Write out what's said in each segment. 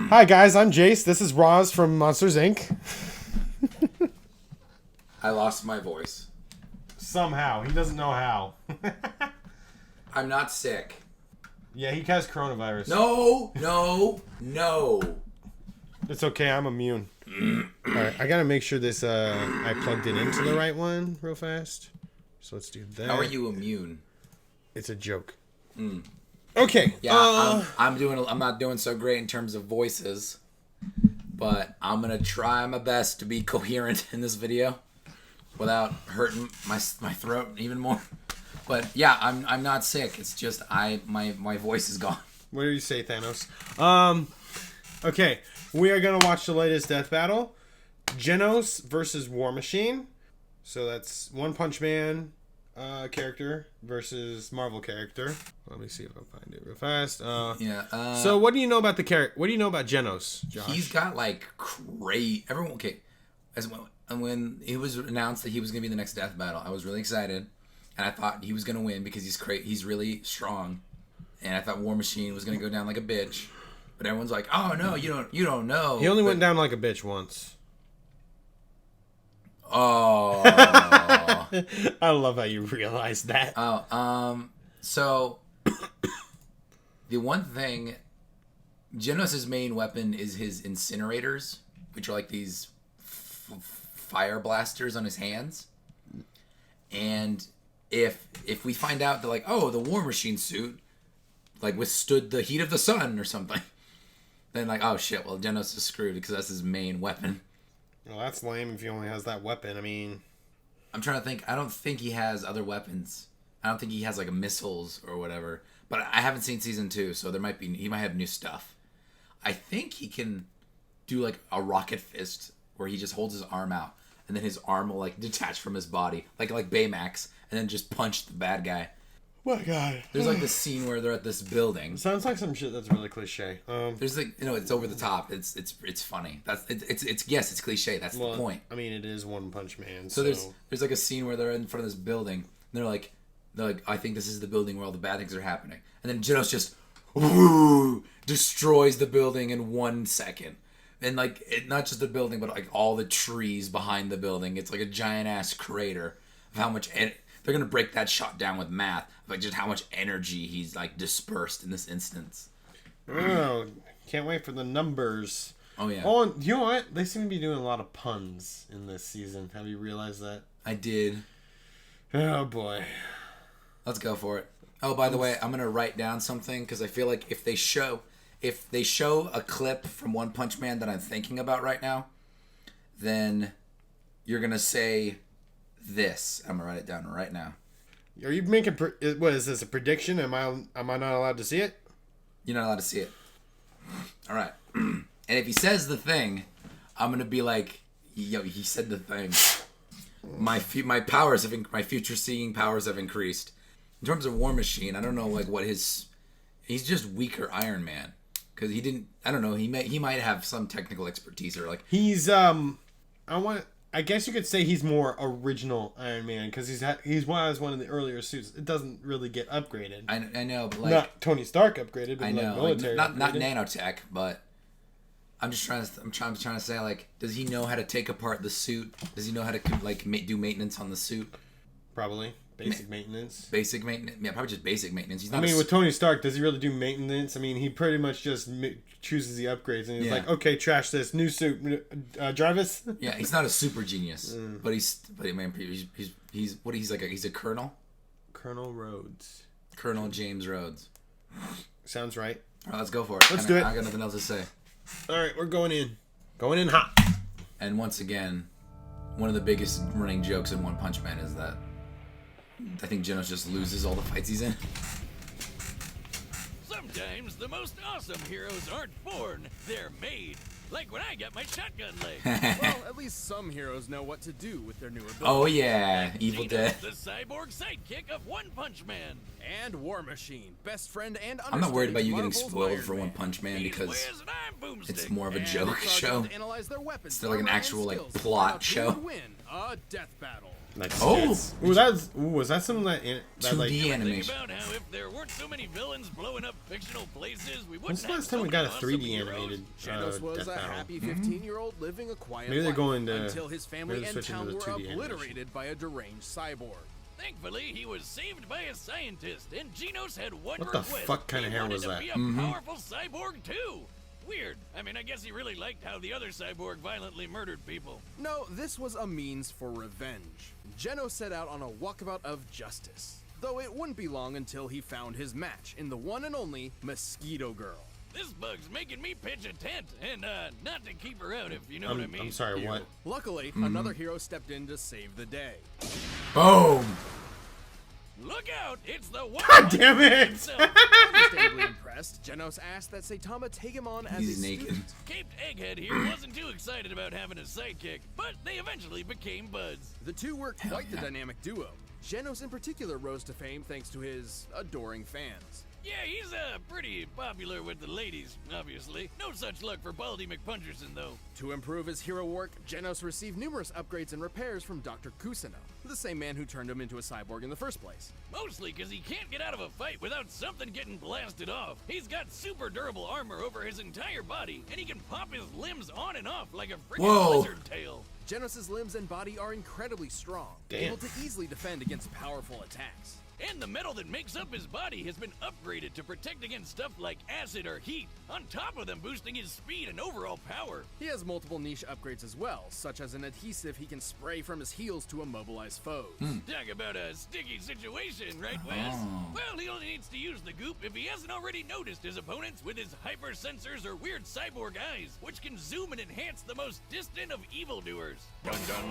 Hi guys, I'm Jace. This is Roz from Monsters Inc. I lost my voice. Somehow. He doesn't know how. I'm not sick. Yeah, he has coronavirus. No. It's okay, I'm immune. Alright, I gotta make sure this, I plugged it into the right one real fast. So let's do that. How are you immune? It's a joke. Okay. Yeah, I'm not doing so great in terms of voices, but I'm gonna try my best to be coherent in this video without hurting my throat even more. But yeah, I'm not sick. It's just my voice is gone. What do you say, Thanos? Okay, we are gonna watch the latest death battle, Genos versus War Machine. So that's One Punch Man character versus Marvel character. Let me see if I find it real fast. So what do you know about the character? What do you know about Genos, Josh? He's got like everyone. Okay, when it was announced that he was gonna be the next death battle, I was really excited, and I thought he was gonna win because he's really strong, and I thought War Machine was gonna go down like a bitch, but everyone's like, oh no, you don't know. He only went down like a bitch once. Oh. I love how you realized that. So the one thing, Genos' main weapon is his incinerators, which are like these fire blasters on his hands. And if we find out that, like, oh, the War Machine suit like withstood the heat of the sun or something, then like, oh shit, well, Genos is screwed because that's his main weapon. Well, that's lame if he only has that weapon. I mean, I'm trying to think. I don't think he has other weapons. I don't think he has like missiles or whatever. But I haven't seen season 2, so he might have new stuff. I think he can do like a rocket fist where he just holds his arm out and then his arm will like detach from his body, like Baymax, and then just punch the bad guy. My God. There's like this scene where they're at this building. Sounds like some shit that's really cliche. There's like, it's over the top. It's funny. It's cliche. That's the point. I mean, it is One Punch Man. So there's like a scene where they're in front of this building and they're like, I think this is the building where all the bad things are happening. And then Genos just destroys the building in 1 second. And like, not just the building, but like all the trees behind the building. It's like a giant ass crater of how much. They're gonna break that shot down with math, like just how much energy he's like dispersed in this instance. Oh, can't wait for the numbers. Oh yeah. Oh, and you know what? They seem to be doing a lot of puns in this season. Have you realized that? I did. Oh boy. Let's go for it. Oh, by the way, I'm gonna write down something because I feel like if they show a clip from One Punch Man that I'm thinking about right now, then you're gonna say this. I'm gonna write it down right now. Are you making? What is this? A prediction? Am I not allowed to see it? You're not allowed to see it. All right. And if he says the thing, I'm gonna be like, yo, he said the thing. My future seeing powers have increased. In terms of War Machine, I don't know like what he's just weaker Iron Man because he didn't. I don't know. He might have some technical expertise or like he's I guess you could say he's more original Iron Man because he's one of the earlier suits. It doesn't really get upgraded. I know, but like not Tony Stark upgraded, but I know, like military not upgraded. nanotech, but I'm trying to say, like, does he know how to take apart the suit? Does he know how to like do maintenance on the suit? Probably basic maintenance. Basic maintenance, yeah, probably just basic maintenance. He's not. I mean, with Tony Stark, does he really do maintenance? I mean, he pretty much just chooses the upgrades and he's like, okay, trash this new suit, Jarvis. Yeah, he's not a super genius, but he's a colonel. Colonel Rhodes. Colonel James Rhodes. Sounds right. All right, let's go for it. Let's do it. I got nothing else to say. All right, we're going in hot. And once again, one of the biggest running jokes in One Punch Man is that I think Genos just loses all the fights he's in. Sometimes the most awesome heroes aren't born, they're made. Like when I got my shotgun leg. Well, at least some heroes know what to do with their new abilities. Oh yeah, Evil Genos, Dead. the cyborg sidekick of One Punch Man. And War Machine, best friend and I'm not worried about you getting Marvel's spoiled Iron for Man. One Punch Man He's because Wiz and I'm broomstick. It's more of a And joke it's our show. turn to analyze their weapons, Instead of like an armor, and actual like skills. plot Find out who show. would win a death battle. Nice. Oh! Was that something that 2D like? Think animation. about how if there weren't so many villains blowing up fictional places, we wouldn't When's the have last so time we many got a awesome 3D heroes. animated Genos was death a battle? happy 15-year-old living a quiet Maybe they're life going to- until his family maybe they're and switching to town the were 2D animation. obliterated by a deranged cyborg. Thankfully, he was saved by a scientist, and Genos had one What the request. fuck kind He of hair wanted was to that? be a powerful cyborg too. Weird. I mean, I guess he really liked how the other cyborg violently murdered people. No, this was a means for revenge. Genos set out on a walkabout of justice, though it wouldn't be long until he found his match in the one and only Mosquito Girl. This bug's making me pitch a tent, and not to keep her out, if you know what I mean. I'm sorry. What? Luckily, another hero stepped in to save the day. Boom! Look out! It's the one. God damn it! Understandably impressed, Genos asked that Saitama take him on as He's a naked. student. Caped Egghead here wasn't too excited about having a sidekick, but they eventually became buds. The two were quite the yeah. dynamic duo. Genos in particular rose to fame thanks to his adoring fans. Yeah, he's pretty popular with the ladies, obviously. No such luck for Baldy McPuncherson, though. To improve his hero work, Genos received numerous upgrades and repairs from Dr. Kusano, the same man who turned him into a cyborg in the first place. Mostly because he can't get out of a fight without something getting blasted off. He's got super durable armor over his entire body, and he can pop his limbs on and off like a freaking Whoa. lizard tail. Genos' limbs and body are incredibly strong, Damn. able to easily defend against powerful attacks. And the metal that makes up his body has been upgraded to protect against stuff like acid or heat, on top of them boosting his speed and overall power. He has multiple niche upgrades as well, such as an adhesive he can spray from his heels to immobilize foes. Talk about a sticky situation, right, Wes? Oh. Well, he only needs to use the goop if he hasn't already noticed his opponents with his hyper sensors or weird cyborg eyes, which can zoom and enhance the most distant of evildoers. Dun dun.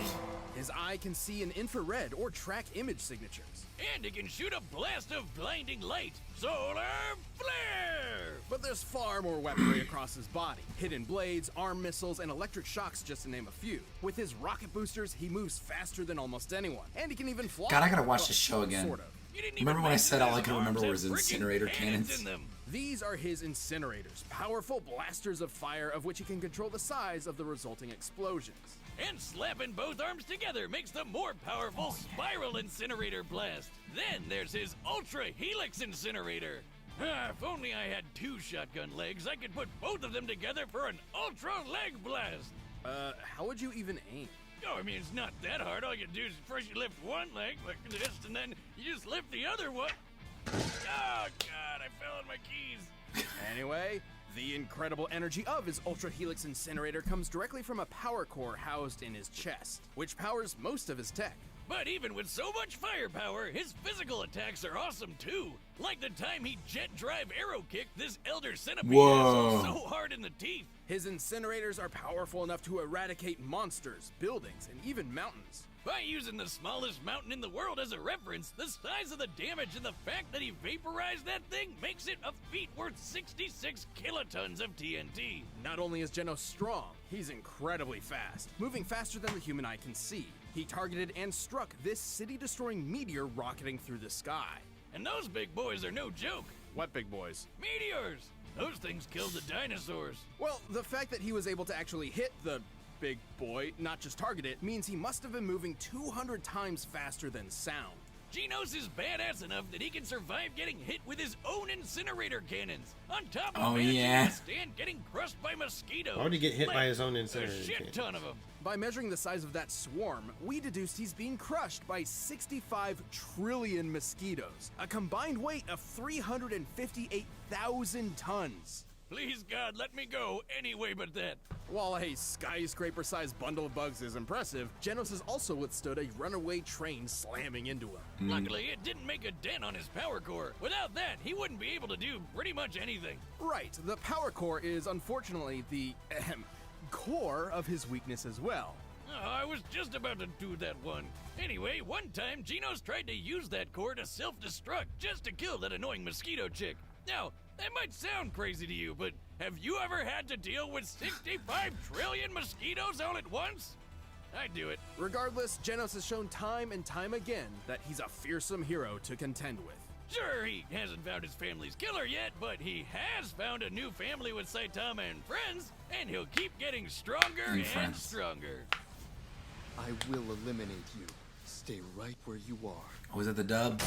His eye can see in infrared or track image signatures. And it can shoot a blast of blinding light. Solar flare! But there's far more weaponry across his body. Hidden blades, arm missiles, and electric shocks just to name a few. With his rocket boosters, he moves faster than almost anyone. And he can even fly. God, I gotta watch Well, this show again. Sort of. You didn't Remember even when I mention said all I his could remember arms was have freaking incinerator cannons? in them. These are his incinerators, powerful blasters of fire of which he can control the size of the resulting explosions. And slapping both arms together makes the more powerful spiral incinerator blast. Then there's his Ultra Helix incinerator. If only I had 2 shotgun legs, I could put both of them together for an Ultra Leg Blast. How would you even aim? Oh, I mean, it's not that hard. All you do is first you lift one leg like this, and then you just lift the other one. Oh, God, I fell on my keys. Anyway, the incredible energy of his Ultra Helix incinerator comes directly from a power core housed in his chest, which powers most of his tech. But even with so much firepower, his physical attacks are awesome too. Like the time he jet drive arrow kicked this elder centipede Whoa. asshole so hard in the teeth. His incinerators are powerful enough to eradicate monsters, buildings, and even mountains. By using the smallest mountain in the world as a reference, the size of the damage and the fact that he vaporized that thing makes it a feat worth 66 kilotons of TNT. Not only is Genos strong, he's incredibly fast, moving faster than the human eye can see. He targeted and struck this city-destroying meteor rocketing through the sky. And those big boys are no joke. What big boys? Meteors! Those things killed the dinosaurs. Well, the fact that he was able to actually hit the big boy, not just target it, means he must have been moving 200 times faster than sound. Genos is badass enough that he can survive getting hit with his own incinerator cannons. On top of Oh, managing yeah. to stand getting crushed by mosquitoes. Why would he get hit by his own A incinerator shit cannon? ton of them. By measuring the size of that swarm, we deduced he's being crushed by 65 trillion mosquitoes, a combined weight of 358,000 tons. Please, God, let me go anyway but that. While a skyscraper-sized bundle of bugs is impressive, Genos has also withstood a runaway train slamming into him. Luckily, it didn't make a dent on his power core. Without that, he wouldn't be able to do pretty much anything. Right, the power core is unfortunately the core of his weakness as well. Oh, I was just about to do that one. Anyway, one time, Genos tried to use that core to self-destruct just to kill that annoying mosquito chick. Now, that might sound crazy to you, but have you ever had to deal with 65 trillion mosquitoes all at once? I'd do it. Regardless, Genos has shown time and time again that he's a fearsome hero to contend with. Sure, he hasn't found his family's killer yet, but he has found a new family with Saitama and friends, and he'll keep getting stronger and stronger. I will eliminate you. Stay right where you are. Oh, was that the dub?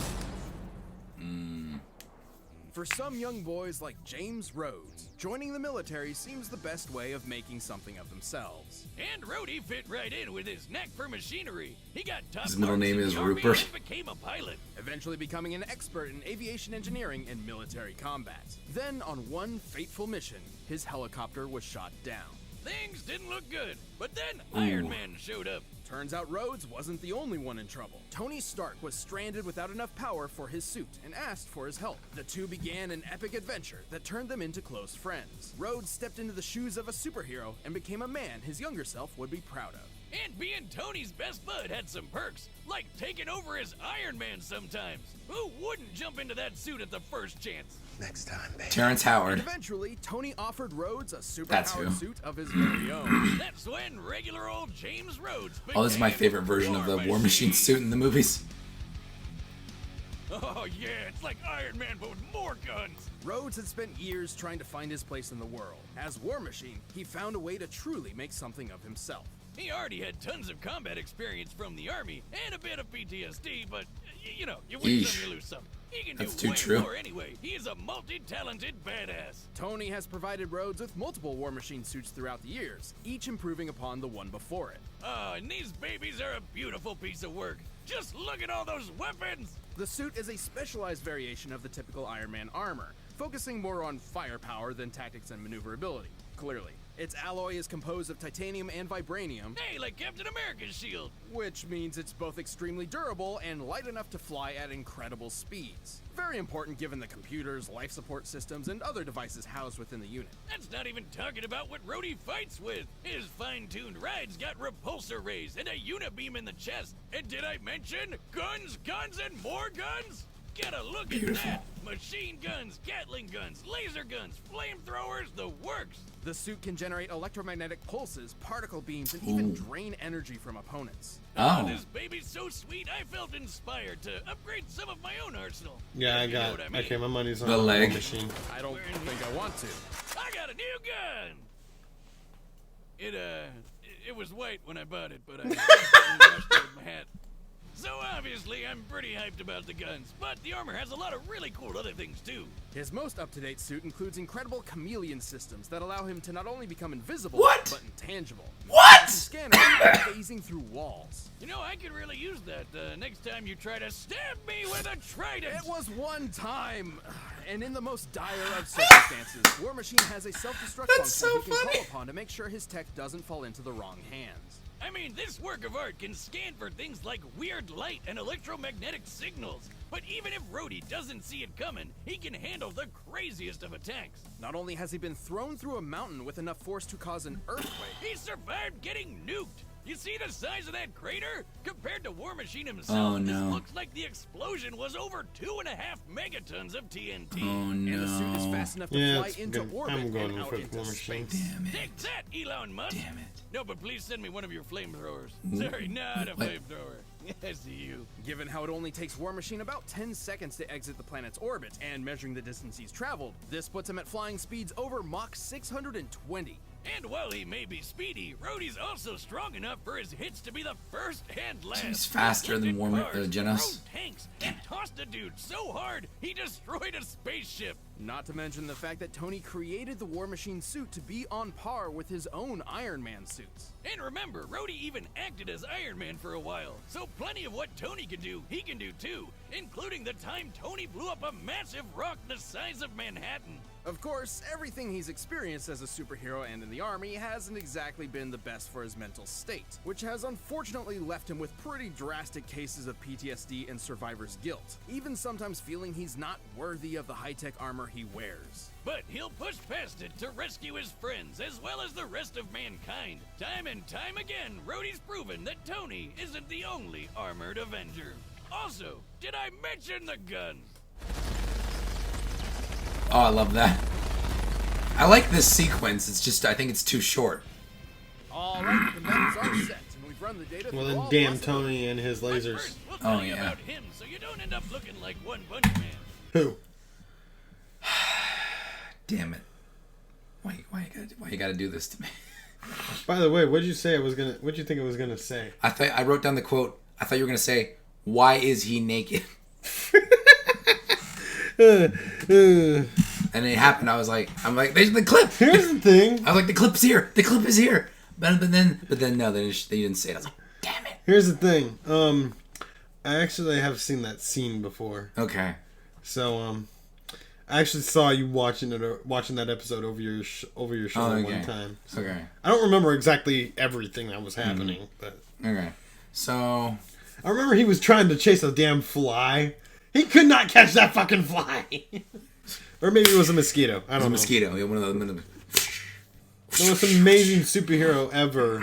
For some young boys like James Rhodes, joining the military seems the best way of making something of themselves. And Rhodey fit right in with his knack for machinery. He got top His middle marks name in is the Army Rupert. and became a pilot. Eventually becoming an expert in aviation engineering and military combat. Then, on one fateful mission, his helicopter was shot down. Things didn't look good, but then Iron Man showed up. Turns out Rhodes wasn't the only one in trouble. Tony Stark was stranded without enough power for his suit and asked for his help. The two began an epic adventure that turned them into close friends. Rhodes stepped into the shoes of a superhero and became a man his younger self would be proud of. And being Tony's best bud had some perks, like taking over as Iron Man sometimes. Who wouldn't jump into that suit at the first chance? Next time, babe. Terrence Howard. Eventually, Tony offered Rhodes a That's superpowered who. suit of his very own. That's when regular old James Rhodes Oh, this is my became favorite version of the War Machine suit in the movies. Oh yeah, it's like Iron Man but with more guns. Rhodes had spent years trying to find his place in the world. As War Machine, he found a way to truly make something of himself. He already had tons of combat experience from the army and a bit of PTSD, but you know, you win Yeesh. some, you lose some. He can That's do too way true. more anyway. He is a multi-talented badass. Tony has provided Rhodes with multiple War Machine suits throughout the years, each improving upon the one before it. Oh, and these babies are a beautiful piece of work. Just look at all those weapons. The suit is a specialized variation of the typical Iron Man armor, focusing more on firepower than tactics and maneuverability, clearly. Its alloy is composed of titanium and vibranium, Hey, like Captain America's shield. which means it's both extremely durable and light enough to fly at incredible speeds. Very important given the computers, life support systems, and other devices housed within the unit. That's not even talking about what Rhodey fights with. His fine-tuned rides got repulsor rays and a unibeam in the chest. And did I mention guns, guns, and more guns? Get a look at that! Machine guns, Gatling guns, laser guns, flamethrowers, the works! The suit can generate electromagnetic pulses, particle beams, and even drain energy from opponents. Oh. This baby's so sweet, I felt inspired to upgrade some of my own arsenal. Yeah, If you know what I mean. Okay, my money's on The the leg. machine. I don't think I want to. I got a new gun! It was white when I bought it, but I rushed it with my hat. So obviously, I'm pretty hyped about the guns, but the armor has a lot of really cool other things too. His most up-to-date suit includes incredible chameleon systems that allow him to not only become invisible, What? but intangible. What? Scanners phasing through walls. You know, I could really use that next time you try to stab me with a trident. It was one time, and in the most dire of circumstances, War Machine has a self-destruct function so he can funny. call upon to make sure his tech doesn't fall into the wrong hands. I mean, this work of art can scan for things like weird light and electromagnetic signals. But even if Rhodey doesn't see it coming, he can handle the craziest of attacks. Not only has he been thrown through a mountain with enough force to cause an earthquake, He survived getting nuked. You see the size of that crater? Compared to War Machine himself, Oh, this no. looks like the explosion was over 2.5 megatons of TNT. Oh and the suit is no. fast enough to Yeah, fly it's into good. orbit I'm going and out with into War Machine. space. Damn it. Take that, Elon Musk. Damn it. No, but please send me one of your flamethrowers. Sorry, not a What? flamethrower. I see you. Given how it only takes War Machine about 10 seconds to exit the planet's orbit, and measuring the distance he's traveled, this puts him at flying speeds over Mach 620. And while he may be speedy, Rhodey's also strong enough for his hits to be the first and last. He's faster than Lifted War- cars, Genos. rode tanks, and tossed a dude so hard he destroyed a spaceship. Not to mention the fact that Tony created the War Machine suit to be on par with his own Iron Man suits. And remember, Rhodey even acted as Iron Man for a while, so plenty of what Tony can do, he can do too, including the time Tony blew up a massive rock the size of Manhattan. Of course, everything he's experienced as a superhero and in the army hasn't exactly been the best for his mental state, which has unfortunately left him with pretty drastic cases of PTSD and survivor's guilt, even sometimes feeling he's not worthy of the high-tech armor he wears. But he'll push past it to rescue his friends as well as the rest of mankind. Time and time again, Rhodey's proven that Tony isn't the only armored Avenger. Also, did I mention the guns? Oh, I love that. I like this sequence. It's just, I think it's too short. Alright, the combatants are set, and we've run the data Well, through then all damn possible- Tony and his But lasers. first, we'll tell Oh, you yeah. about him so you don't end up looking like One Punch Man. Who? Damn it! Why you gotta do this to me? By the way, what did you say I was gonna? What did you think I was gonna say? I wrote down the quote. I thought you were gonna say, "Why is he naked?" And it happened. I'm like, there's the clip. Here's the thing. I was like, the clip's here. The clip is here. But then no, they didn't say it. I was like, damn it. Here's the thing. I actually have seen that scene before. Okay. So I actually saw you watching that episode over your shoulder one time. So Okay. I don't remember exactly everything that was happening, but Okay. So I remember he was trying to chase a damn fly. He could not catch that fucking fly. Or maybe it was a mosquito. I don't know. a mosquito. Yeah, one of the The most amazing superhero ever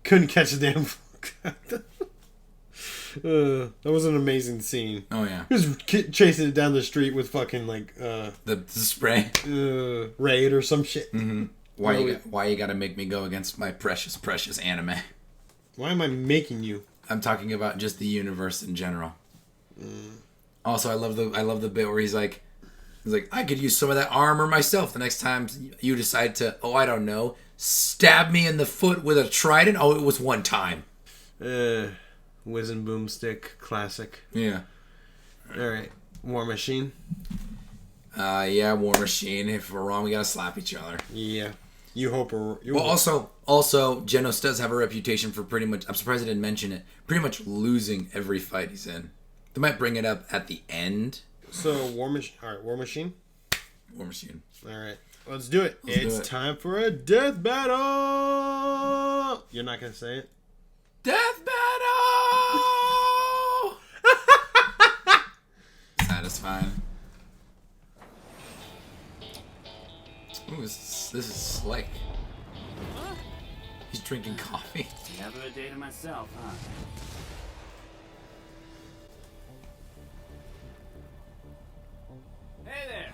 couldn't catch a damn fly. That was an amazing scene. Oh yeah. He was chasing it down the street with fucking like the spray. Raid or some shit. Mm-hmm. Why you gotta make me go against my precious anime? Why am I making you? I'm talking about just the universe in general. Also, I love the bit where he's like, I could use some of that armor myself. The next time you decide to, I don't know, stab me in the foot with a trident. Oh, it was one time. Whiz and boomstick classic. Yeah. All right, War Machine. Yeah, War Machine. If we're wrong, we gotta slap each other. Yeah. You hope. Also, Genos does have a reputation for pretty much. I'm surprised I didn't mention it. Pretty much losing every fight he's in. They might bring it up at the end. So War Machine. All right, War Machine. War Machine. All right, let's do it. It's time for a death battle. You're not gonna say it. Death battle. Satisfying. Ooh, this is slick. Huh? He's drinking coffee. Never a day to myself, huh? Hey there!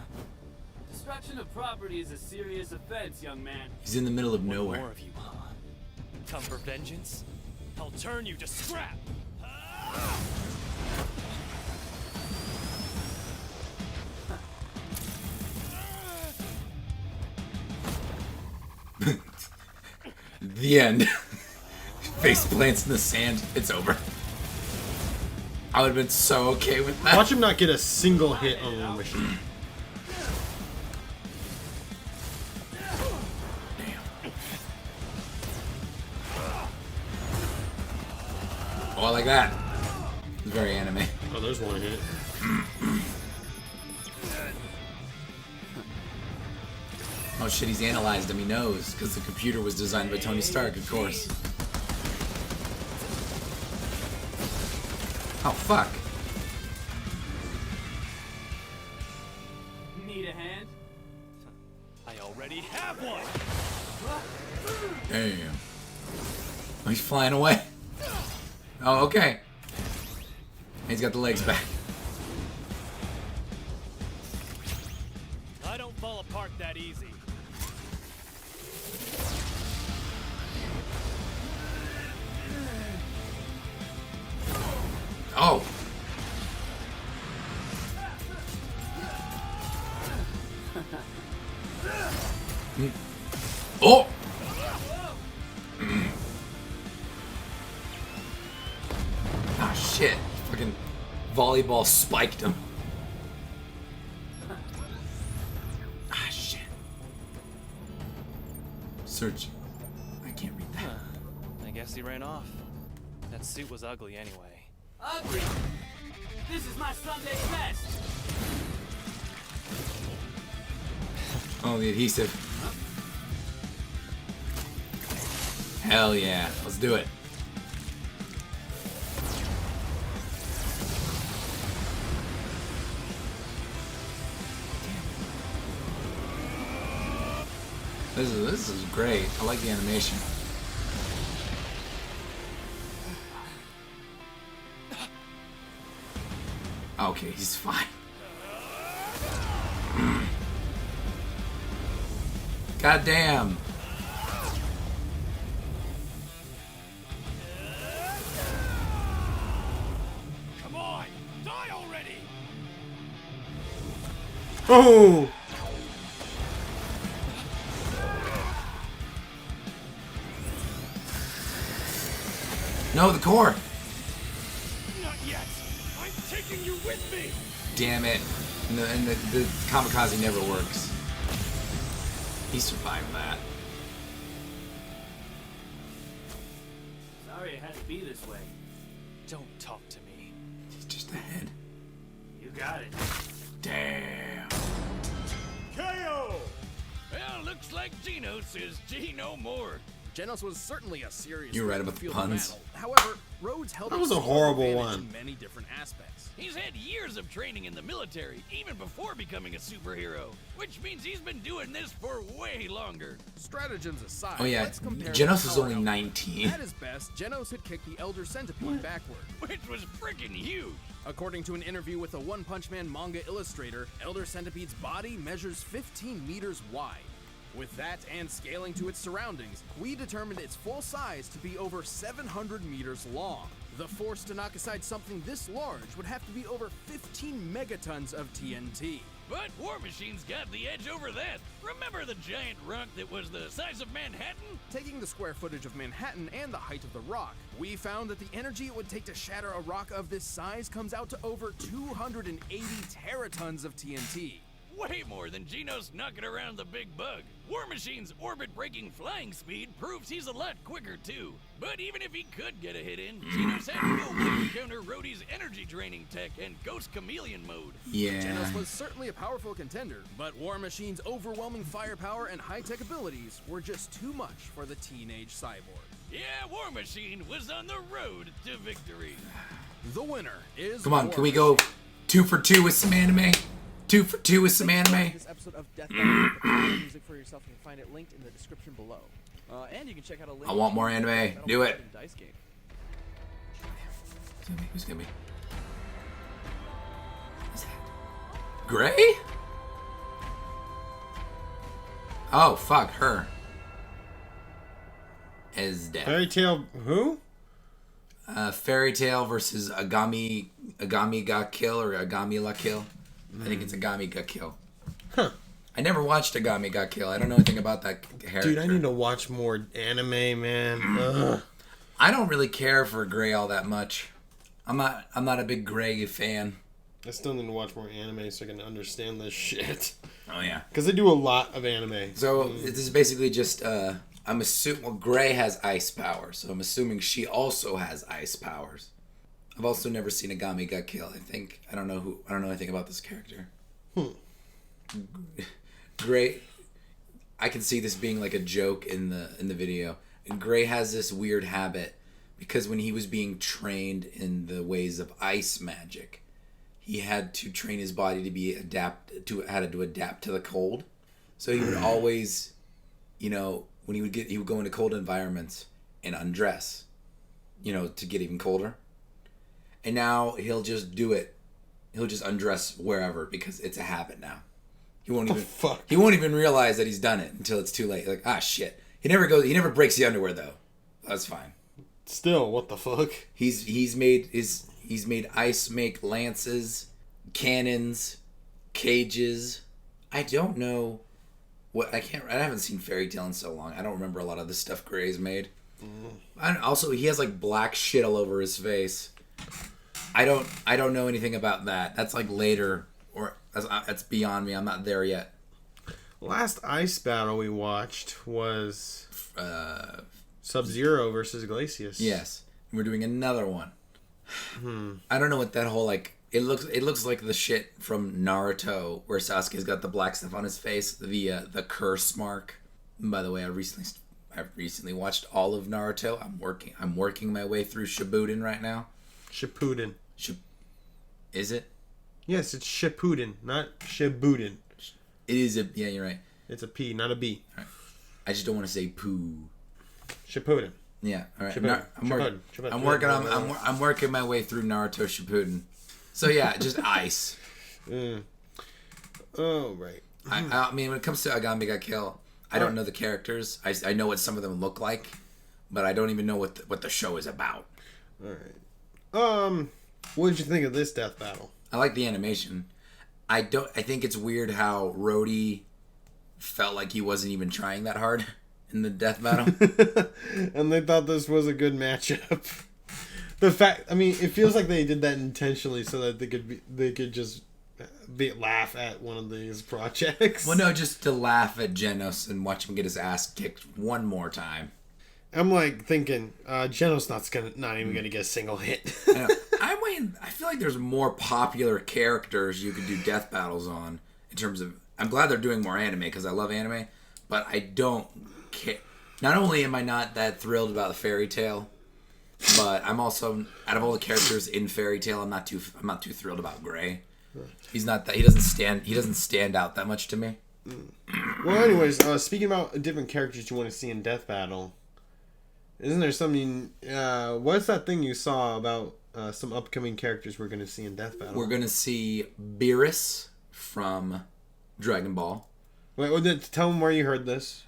Destruction of property is a serious offense, young man. He's in the middle of nowhere. More of you, huh? Come for vengeance? I'll turn you to scrap! The end. Face plants in the sand. It's over. I would have been so okay with that. Watch him not get a single hit on War Machine. Oh, I like that. It's very anime. Oh, there's one hit. Oh shit, he's analyzed him. He knows. Because the computer was designed by Tony Stark, of course. Oh, fuck. Need a hand? I already have one! Damn. Oh, he's flying away. Oh, okay. He's got the legs back. I don't fall apart that easy. Oh. Oh. Ah, shit. Fucking volleyball spiked him. Ah, shit. Search. I can't read that. I guess he ran off. That suit was ugly anyway. Ugly! This is my Sunday best! Oh, the adhesive. Hell yeah. Let's do it. This is great. I like the animation. Okay, he's fine. God damn. Come on! Die already! Oh! No, the core. Not yet. I'm taking you with me. Damn it. And the kamikaze never works. He survived that. Sorry it had to be this way. Don't talk to me. He's just ahead. You got it. Damn. KO! Well, looks like Genos is G no more. Genos was certainly a serious You're right threat about in the field of puns. battle. However, Rhodes held That was a strong horrible advantage one. in many different aspects. He's had years of training in the military, even before becoming a superhero, which means he's been doing this for way longer. Stratagems aside, Oh yeah, let's compare Genos the is power only output. 19. At his best, Genos had kicked the Elder Centipede backward. Which was freaking huge. According to an interview with a One Punch Man manga illustrator, Elder Centipede's body measures 15 meters wide. With that and scaling to its surroundings, we determined its full size to be over 700 meters long. The force to knock aside something this large would have to be over 15 megatons of TNT. But War Machine's got the edge over that. Remember the giant rock that was the size of Manhattan? Taking the square footage of Manhattan and the height of the rock, we found that the energy it would take to shatter a rock of this size comes out to over 280 teratons of TNT. Way more than Genos knocking around the big bug. War Machine's orbit-breaking flying speed proves he's a lot quicker too. But even if he could get a hit in, Genos had no way to counter Rhodey's energy draining tech and Ghost Chameleon mode. Yeah. Genos was certainly a powerful contender, but War Machine's overwhelming firepower and high-tech abilities were just too much for the teenage cyborg. Yeah, War Machine was on the road to victory. The winner is Come on, War can we go Machine. 2 for 2 with some anime? 2 for 2 with some anime? This episode of Death Battle. Pick up the music for yourself. You can find it linked in the description below. And you can check out a link. I want more to anime. Metal Do it. and Dice game. Who's gonna be? Who's that? Grey? Oh, fuck, her. Esdeath. Fairy Tale who? Fairy Tale versus Agami got kill or Agami la kill. I think it's Agami got kill. Huh. I never watched Agami got kill. I don't know anything about that character. Dude, I need to watch more anime, man. Ugh. I don't really care for Grey all that much. I'm not a big Grey fan. I still need to watch more anime so I can understand this shit. Oh yeah. Because they do a lot of anime. So this is basically just I'm assuming Grey has ice power, so I'm assuming she also has ice powers. I've also never seen Agami got killed. I don't know anything about this character. Grey, I can see this being like a joke in the video. And Grey has this weird habit because when he was being trained in the ways of ice magic, he had to train his body to adapt to the cold. So he would always, when he would go into cold environments and undress, to get even colder. And now he'll just do it. He'll just undress wherever because it's a habit now. He won't even realize that he's done it until it's too late. Like, shit. He never breaks the underwear though. That's fine. Still, what the fuck? He's made ice make lances, cannons, cages. I don't know I haven't seen Fairy Tale in so long. I don't remember a lot of the stuff Grey's made. Also, he has like black shit all over his face. I don't know anything about that. That's like later, or that's beyond me. I'm not there yet. Last ice battle we watched was Sub-Zero versus Glacius. Yes, we're doing another one. I don't know what that whole like. It looks like the shit from Naruto where Sasuke's got the black stuff on his face, the curse mark. And by the way, I recently watched all of Naruto. I'm working my way through Shippuden right now. Shippuden. Is it? Yes, it's Shippuden, not Shippuden. It is yeah, you're right. It's a P, not a B. Right. I just don't want to say poo. Shippuden. Yeah, all right. Shippuden. I'm working my way through Naruto Shippuden. So yeah, just ice. Oh right. I mean, when it comes to Agami got killed, I don't know the characters. I know what some of them look like, but I don't even know what the show is about. All right. What did you think of this death battle? I like the animation. I think it's weird how Rhodey felt like he wasn't even trying that hard in the death battle. And they thought this was a good matchup. The fact, I mean, it feels like they did that intentionally so that they could just laugh at one of these projects. Well, no, just to laugh at Genos and watch him get his ass kicked one more time. I'm like thinking, Genos not even gonna get a single hit. I feel like there's more popular characters you could do death battles on in terms of. I'm glad they're doing more anime because I love anime, but I don't care. Not only am I not that thrilled about the Fairy Tail, but I'm also, out of all the characters in Fairy Tail, I'm not too thrilled about Grey. He's not that. He doesn't stand out that much to me. Well, anyways, speaking about different characters you want to see in death battle, isn't there something? What's that thing you saw about some upcoming characters we're going to see in death battle? We're going to see Beerus from Dragon Ball. Wait, tell them where you heard this.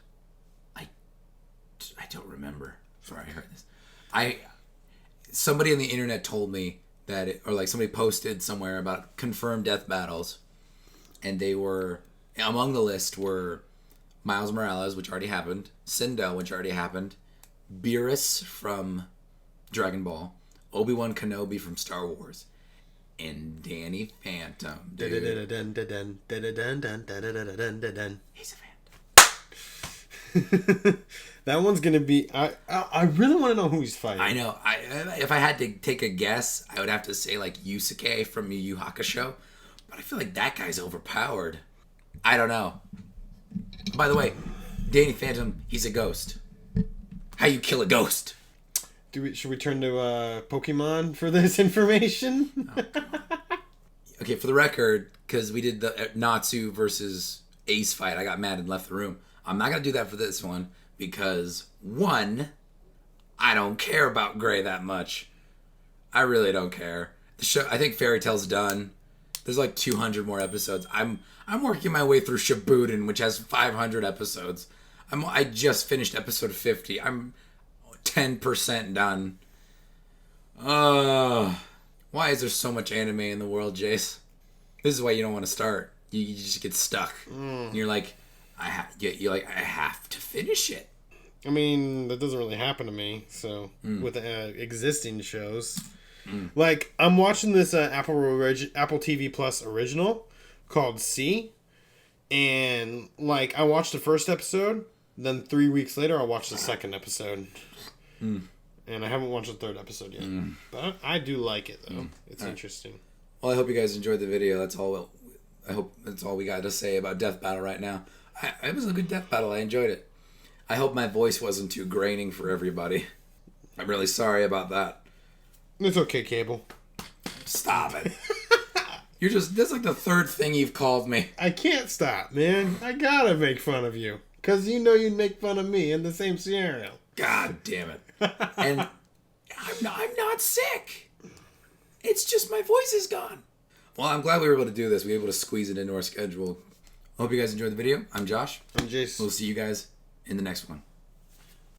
I don't remember where I heard this. Somebody on the internet told me that, or like somebody posted somewhere about confirmed death battles, and they were among the list were Miles Morales, which already happened, Sindel, which already happened, Beerus from Dragon Ball, Obi-Wan Kenobi from Star Wars, and Danny Phantom. Dude. He's a Phantom. That one's gonna be. I really want to know who he's fighting. I know. If I had to take a guess, I would have to say like Yusuke from Yu Yu Hakusho, but I feel like that guy's overpowered. I don't know. By the way, Danny Phantom, he's a ghost. How you kill a ghost? Should we turn to Pokemon for this information? Okay, for the record, because we did the Natsu versus Ace fight, I got mad and left the room. I'm not gonna do that for this one because one, I don't care about Grey that much. I really don't care. The show, I think Fairy Tail's done. There's like 200 more episodes. I'm working my way through Shippuden, which has 500 episodes. I just finished episode 50. I'm 10% done. Why is there so much anime in the world, Jace? This is why you don't want to start. You just get stuck. And you're like, I have to finish it. I mean, that doesn't really happen to me. So with existing shows, like I'm watching this Apple TV Plus original called C, and like I watched the first episode, then 3 weeks later I watched the second episode, and I haven't watched the third episode yet. But I do like it though. It's interesting. Well, I hope you guys enjoyed the video. That's all. I hope that's all we got to say about Death Battle right now. It was a good Death Battle. I enjoyed it. I hope my voice wasn't too graining for everybody. I'm really sorry about that. It's okay, Cable. Stop it. That's like the third thing you've called me. I can't stop, man. I gotta make fun of you. Because you know you'd make fun of me in the same scenario. God damn it. And I'm not sick. It's just my voice is gone. Well, I'm glad we were able to do this. We were able to squeeze it into our schedule. I hope you guys enjoyed the video. I'm Josh. I'm Jace. We'll see you guys in the next one.